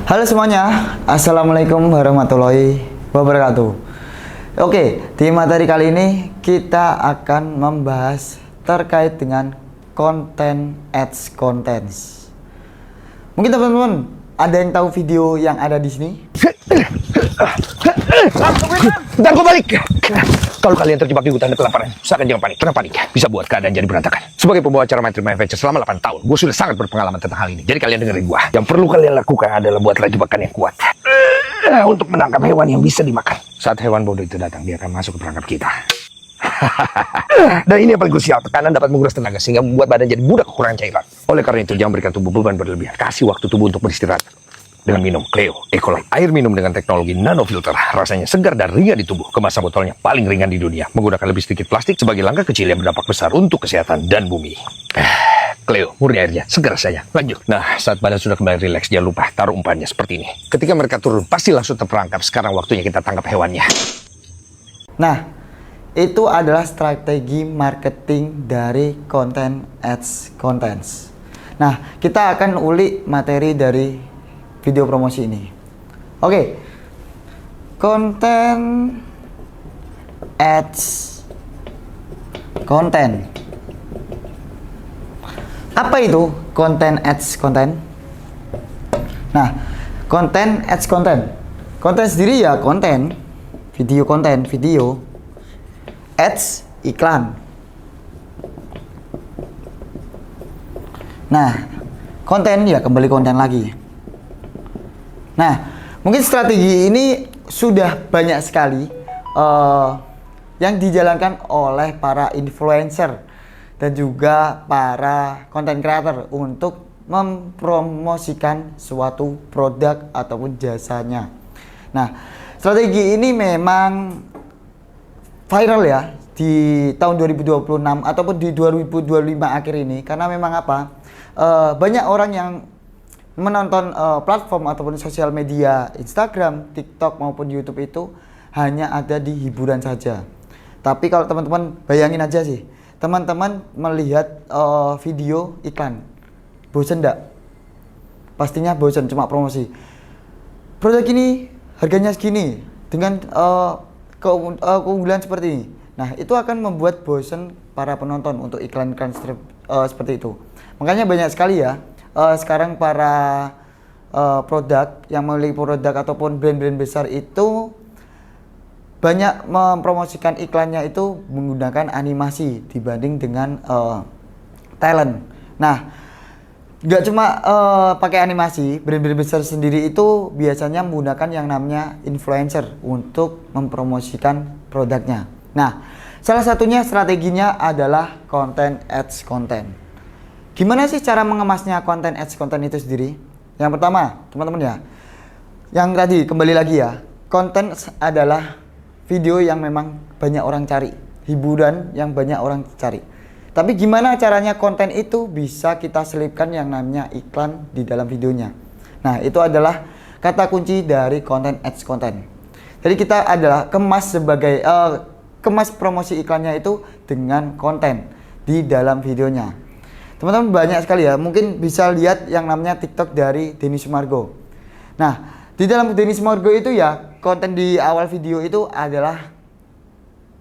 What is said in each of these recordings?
Halo semuanya, Assalamualaikum warahmatullahi wabarakatuh. Oke, di materi kali ini kita akan membahas terkait dengan konten ads contents. Mungkin teman-teman ada yang tahu video yang ada di sini? Bentar, gue balik. Kalau kalian terjebak di hutan dan kelaparan, usahakan jangan panik. Karena panik bisa buat keadaan jadi berantakan. Sebagai pembawa acara My Dream Adventure selama 8 tahun, gue sudah sangat berpengalaman tentang hal ini. Jadi kalian dengerin gue. Yang perlu kalian lakukan adalah buatlah jebakan yang kuat untuk menangkap hewan yang bisa dimakan. Saat hewan bodoh itu datang, dia akan masuk ke perangkap kita. Dan ini yang paling krusial, tekanan dapat menguras tenaga sehingga membuat badan jadi mudah kekurangan cairan. Oleh karena itu, jangan berikan tubuh beban berlebihan. Kasih waktu tubuh untuk beristirahat. Dengan minum Cleo Ecolite, air minum dengan teknologi nanofilter, rasanya segar dan ringan di tubuh. Kemasan botolnya paling ringan di dunia, menggunakan lebih sedikit plastik sebagai langkah kecil yang berdampak besar untuk kesehatan dan bumi. Cleo, murni airnya, segar rasanya. Lanjut. Nah, saat badan sudah kembali rileks, jangan lupa taruh umpannya seperti ini. Ketika mereka turun, pasti langsung terperangkap. Sekarang waktunya kita tangkap hewannya. Nah, itu adalah strategi marketing dari konten ads contents. Nah, kita akan ulik materi dari video promosi ini. Oke. Konten ads content. Apa itu konten ads content? Nah, konten ads content. Konten sendiri ya konten, video, ads iklan. Nah, konten ya kembali konten lagi. Nah, mungkin strategi ini sudah banyak sekali yang dijalankan oleh para influencer dan juga para content creator untuk mempromosikan suatu produk ataupun jasanya. Nah, strategi ini memang viral ya di tahun 2026 ataupun di 2025 akhir ini, karena memang apa? Banyak orang yang menonton platform ataupun sosial media Instagram, TikTok maupun YouTube itu hanya ada di hiburan saja. Tapi kalau teman-teman bayangin aja sih, teman-teman melihat video iklan, bosan enggak? Pastinya bosan, cuma promosi. Produk ini harganya segini dengan keunggulan seperti ini. Nah, itu akan membuat bosan para penonton untuk iklan-iklan seperti itu. Makanya banyak sekali ya sekarang para produk yang memiliki produk ataupun brand-brand besar itu banyak mempromosikan iklannya itu menggunakan animasi dibanding dengan talent. Nah, nggak cuma pakai animasi, brand-brand besar sendiri itu biasanya menggunakan yang namanya influencer untuk mempromosikan produknya. Nah, salah satunya strateginya adalah konten ads content. Gimana sih cara mengemasnya konten ads content itu sendiri? Yang pertama, teman-teman ya, yang tadi kembali lagi ya, konten adalah video yang memang banyak orang cari, hiburan yang banyak orang cari. Tapi gimana caranya konten itu bisa kita selipkan yang namanya iklan di dalam videonya? Nah, itu adalah kata kunci dari konten ads content. Jadi kita adalah kemas promosi iklannya itu dengan konten di dalam videonya. Teman-teman banyak sekali ya, mungkin bisa lihat yang namanya TikTok dari Denny Sumargo. Nah, di dalam Denny Sumargo itu ya, konten di awal video itu adalah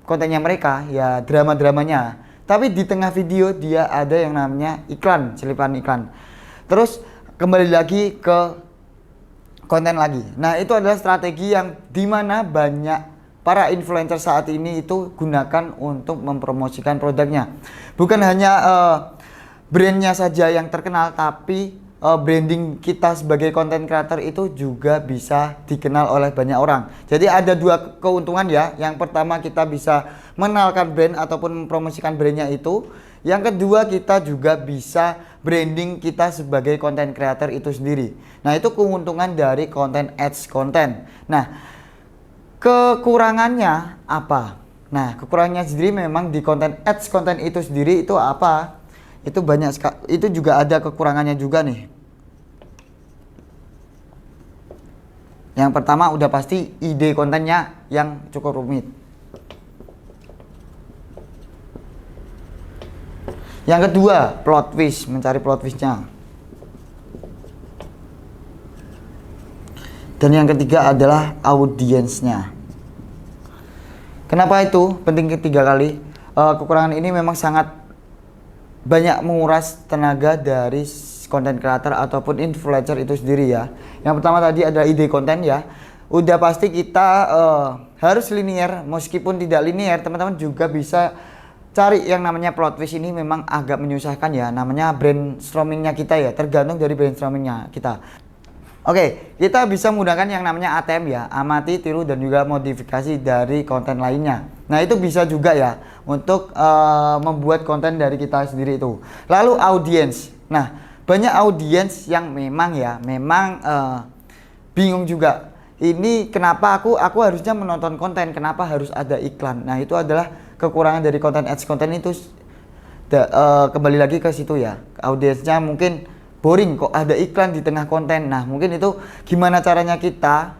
kontennya mereka, ya drama-dramanya. Tapi di tengah video dia ada yang namanya iklan, selipan iklan. Terus kembali lagi ke konten lagi. Nah, itu adalah strategi yang dimana banyak para influencer saat ini itu gunakan untuk mempromosikan produknya. Bukan hanya brandnya saja yang terkenal, tapi branding kita sebagai content creator itu juga bisa dikenal oleh banyak orang. Jadi ada dua keuntungan ya. Yang pertama, kita bisa mengenalkan brand ataupun mempromosikan brandnya itu. Yang kedua, kita juga bisa branding kita sebagai content creator itu sendiri. Nah, itu keuntungan dari konten ads content. Nah, kekurangannya apa? Nah, kekurangannya sendiri memang di konten ads content itu sendiri itu apa? Itu banyak sekali, itu juga ada kekurangannya juga nih. Yang pertama udah pasti ide kontennya yang cukup rumit. Yang kedua, plot twist, mencari plot twistnya. Dan yang ketiga adalah audiensnya. Kenapa itu penting ketiga kali? Kekurangan ini memang sangat banyak menguras tenaga dari konten creator ataupun influencer itu sendiri ya. Yang pertama tadi adalah ide konten ya. Udah pasti kita harus linear, meskipun tidak linear teman-teman juga bisa cari yang namanya plot twist. Ini memang agak menyusahkan ya, namanya brainstormingnya kita ya, tergantung dari brainstormingnya kita. Oke, kita bisa menggunakan yang namanya ATM ya, amati, tiru, dan juga modifikasi dari konten lainnya. Nah itu bisa juga ya untuk membuat konten dari kita sendiri itu. Lalu audiens. Nah banyak audiens yang memang bingung juga. Ini kenapa aku harusnya menonton konten, kenapa harus ada iklan. Nah itu adalah kekurangan dari konten ads. Konten itu kembali lagi ke situ ya, audiensnya mungkin boring kok ada iklan di tengah konten. Nah mungkin itu gimana caranya kita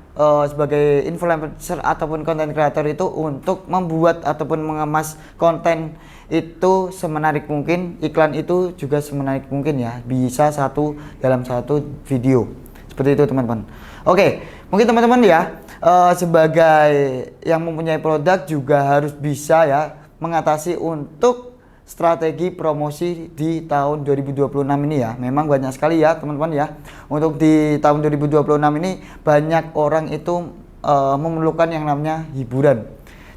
sebagai influencer ataupun content creator itu untuk membuat ataupun mengemas konten itu semenarik mungkin, iklan itu juga semenarik mungkin ya, bisa dalam satu video seperti itu teman-teman. Oke, mungkin teman-teman ya sebagai yang mempunyai produk juga harus bisa ya mengatasi untuk strategi promosi di tahun 2026 ini ya. Memang banyak sekali ya teman-teman ya. Untuk di tahun 2026 ini banyak orang itu memerlukan yang namanya hiburan.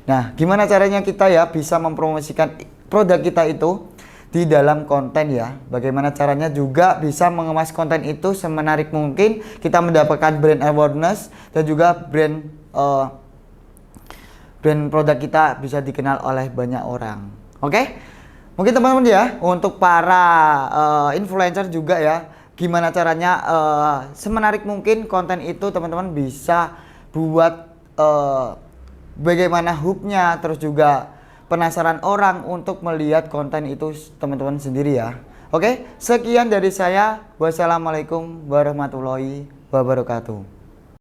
Nah gimana caranya kita ya bisa mempromosikan produk kita itu di dalam konten ya. Bagaimana caranya juga bisa mengemas konten itu semenarik mungkin, kita mendapatkan brand awareness dan juga brand produk kita bisa dikenal oleh banyak orang. Oke? Mungkin teman-teman ya, untuk para influencer juga ya, gimana caranya semenarik mungkin konten itu teman-teman bisa buat bagaimana hooknya, terus juga penasaran orang untuk melihat konten itu teman-teman sendiri ya. Oke, sekian dari saya. Wassalamualaikum warahmatullahi wabarakatuh.